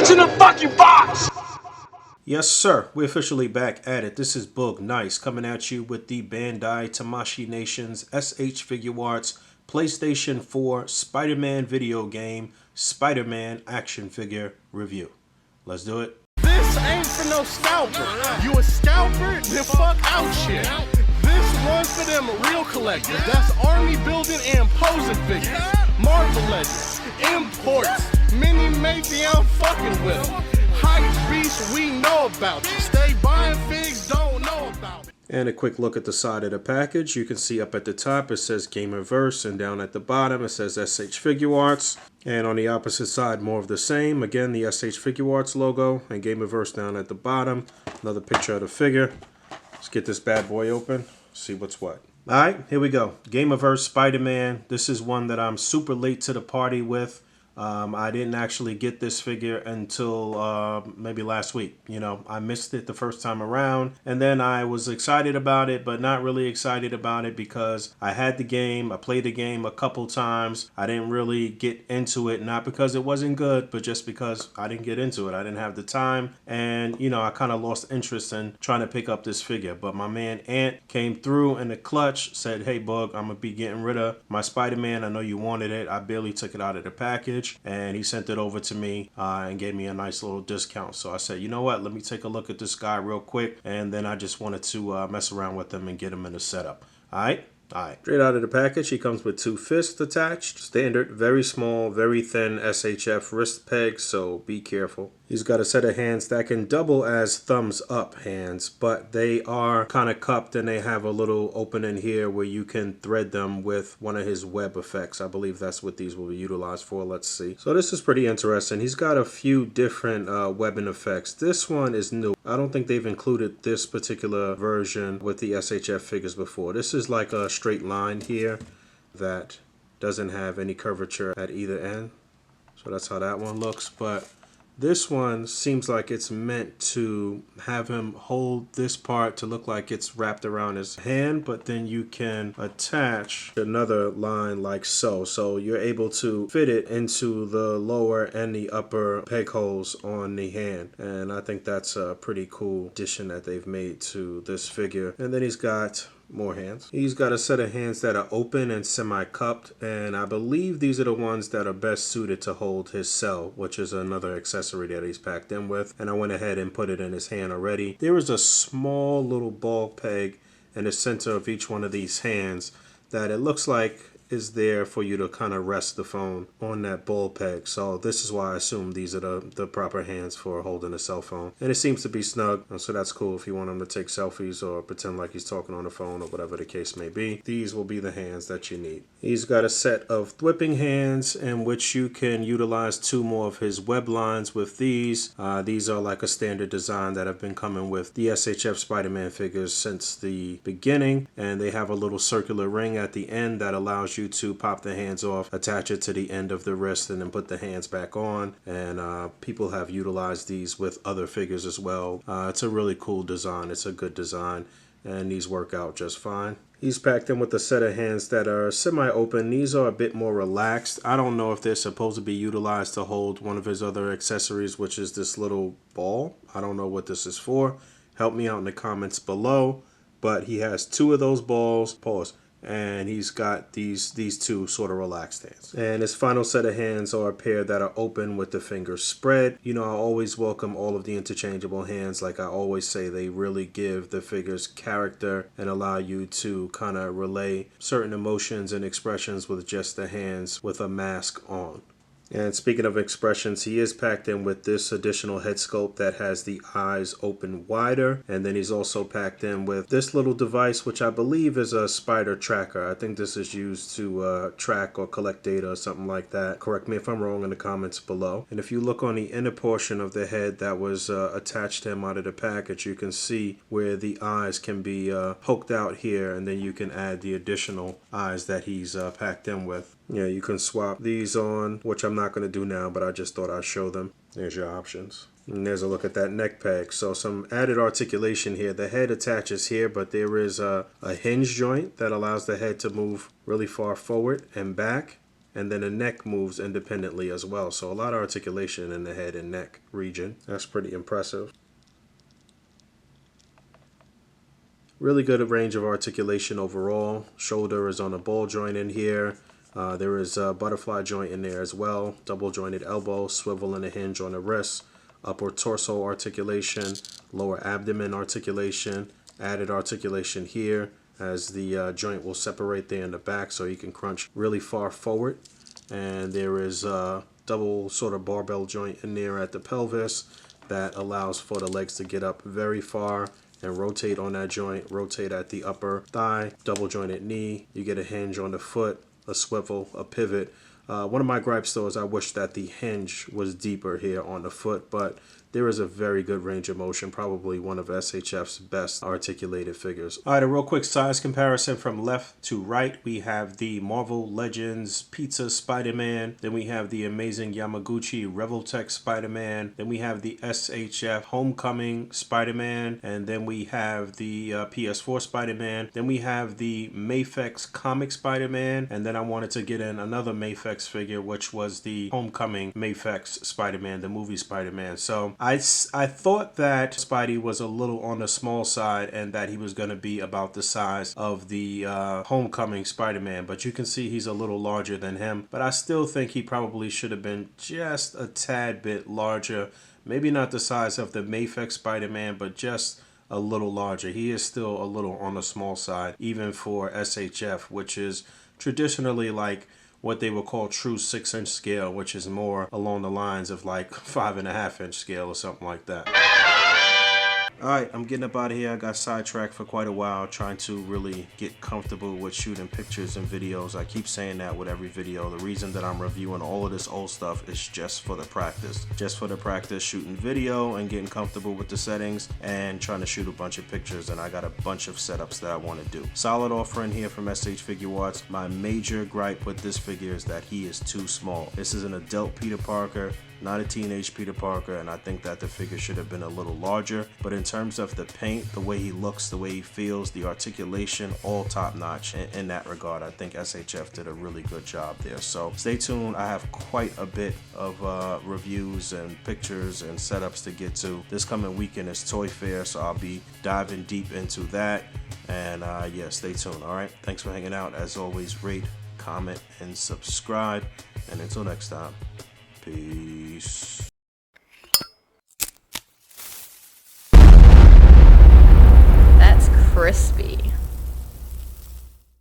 What's in the fucking box? Yes, sir. We're officially back at it. This is Boog Nice coming at you with the Bandai Tamashii Nation's S.H.Figuarts PlayStation 4 Spider-Man video game Spider-Man action figure review. Let's do it. This ain't for no scalper. You a scalper? Then fuck out shit. This runs for them real collectors. That's army building and posing figures. Marvel Legends, imports, mini matey, I'm fucking with them. Hype beast, we know about you. Stay buying figs, don't know about it. And a quick look at the side of the package. You can see up at the top it says Gamerverse, and down at the bottom it says S.H.Figuarts. And on the opposite side, more of the same. Again, the S.H.Figuarts logo and Gamerverse down at the bottom. Another picture of the figure. Let's get this bad boy open, see what's what. Alright, here we go. Gamerverse Spider-Man. This is one that I'm super late to the party with. I didn't actually get this figure until maybe last week. You know, I missed it the first time around, and then I was excited about it, but not really excited about it because I had the game, I played the game a couple times. I didn't really get into it, not because it wasn't good, but just because I didn't get into it. I didn't have the time, and you know, I kind of lost interest in trying to pick up this figure. But my man Ant came through in the clutch, said, "Hey Bug, I'm gonna be getting rid of my Spider-Man. I know you wanted it. I barely took it out of the package." And he sent it over to me and gave me a nice little discount. So I said, you know what, let me take a look at this guy real quick, and then I just wanted to mess around with him and get him in the setup. Alright. Straight out of the package, he comes with 2 fists attached. Standard, very small, very thin SHF wrist pegs, so be careful. He's got a set of hands that can double as thumbs up hands, but they are kind of cupped and they have a little opening here where you can thread them with one of his web effects. I believe that's what these will be utilized for. Let's see. So this is pretty interesting. He's got a few different webbing effects. This one is new. I don't think they've included this particular version with the SHF figures before. This is like a straight line here that doesn't have any curvature at either end. So that's how that one looks. But this one seems like it's meant to have him hold this part to look like it's wrapped around his hand, but then you can attach another line like so. So you're able to fit it into the lower and the upper peg holes on the hand. And I think that's a pretty cool addition that they've made to this figure. And then he's got more hands. He's got a set of hands that are open and semi-cupped, and I believe these are the ones that are best suited to hold his cell, which is another accessory that he's packed in with, and I went ahead and put it in his hand already. There is a small little ball peg in the center of each one of these hands that it looks like is there for you to kind of rest the phone on that ball peg. So this is why I assume these are the proper hands for holding a cell phone. And it seems to be snug, so that's cool if you want him to take selfies or pretend like he's talking on the phone or whatever the case may be. These will be the hands that you need. He's got a set of whipping hands in which you can utilize 2 more of his web lines with these. These are like a standard design that have been coming with the SHF Spider-Man figures since the beginning, and they have a little circular ring at the end that allows you to pop the hands off, attach it to the end of the wrist, and then put the hands back on. And people have utilized these with other figures as well. It's a really cool design. It's a good design, and these work out just fine. He's packed in with a set of hands that are semi-open. These are a bit more relaxed. I don't know if they're supposed to be utilized to hold one of his other accessories, which is this little ball. I don't know what this is for. Help me out in the comments below. But he has 2 of those balls. Pause. And he's got these 2 sort of relaxed hands. And his final set of hands are a pair that are open with the fingers spread. You know, I always welcome all of the interchangeable hands. Like I always say, they really give the figures character and allow you to kind of relay certain emotions and expressions with just the hands with a mask on. And speaking of expressions, he is packed in with this additional head sculpt that has the eyes open wider. And then he's also packed in with this little device, which I believe is a spider tracker. I think this is used to track or collect data or something like that. Correct me if I'm wrong in the comments below. And if you look on the inner portion of the head that was attached to him out of the package, you can see where the eyes can be poked out here. And then you can add the additional eyes that he's packed in with. Yeah, you can swap these on, which I'm not going to do now, but I just thought I'd show them. There's your options. And there's a look at that neck peg. So some added articulation here. The head attaches here, but there is a hinge joint that allows the head to move really far forward and back. And then the neck moves independently as well. So a lot of articulation in the head and neck region. That's pretty impressive. Really good range of articulation overall. Shoulder is on a ball joint in here. There is a butterfly joint in there as well. Double jointed elbow, swivel and a hinge on the wrist. Upper torso articulation, lower abdomen articulation, added articulation here as the joint will separate there in the back so you can crunch really far forward. And there is a double sort of barbell joint in there at the pelvis that allows for the legs to get up very far and rotate on that joint, rotate at the upper thigh, double jointed knee. You get a hinge on the foot, a swivel, a pivot. One of my gripes though is I wish that the hinge was deeper here on the foot, but there is a very good range of motion, probably one of SHF's best articulated figures. All right, a real quick size comparison from left to right. We have the Marvel Legends Pizza Spider-Man. Then we have the amazing Yamaguchi Revoltech Spider-Man. Then we have the SHF Homecoming Spider-Man. And then we have the PS4 Spider-Man. Then we have the Mafex Comic Spider-Man. And then I wanted to get in another Mafex figure, which was the Homecoming Mafex Spider-Man, the movie Spider-Man. So I thought that Spidey was a little on the small side and that he was going to be about the size of the Homecoming Spider-Man, but you can see he's a little larger than him. But I still think he probably should have been just a tad bit larger. Maybe not the size of the Mafex Spider-Man, but just a little larger. He is still a little on the small side, even for SHF, which is traditionally like what they would call true 6-inch scale, which is more along the lines of like 5.5-inch scale or something like that. Alright, I'm getting up out of here. I got sidetracked for quite a while trying to really get comfortable with shooting pictures and videos. I keep saying that with every video. The reason that I'm reviewing all of this old stuff is just for the practice. Just for the practice shooting video and getting comfortable with the settings and trying to shoot a bunch of pictures, and I got a bunch of setups that I want to do. Solid offering here from S.H.Figuarts. My major gripe with this figure is that he is too small. This is an adult Peter Parker, not a teenage Peter Parker, and I think that the figure should have been a little larger. But in terms of the paint, the way he looks, the way he feels, the articulation, all top notch in that regard. I think SHF did a really good job there. So stay tuned. I have quite a bit of reviews and pictures and setups to get to. This coming weekend is Toy Fair, so I'll be diving deep into that. And yeah, stay tuned. All right, thanks for hanging out. As always, rate, comment, and subscribe. And until next time, peace. That's crispy.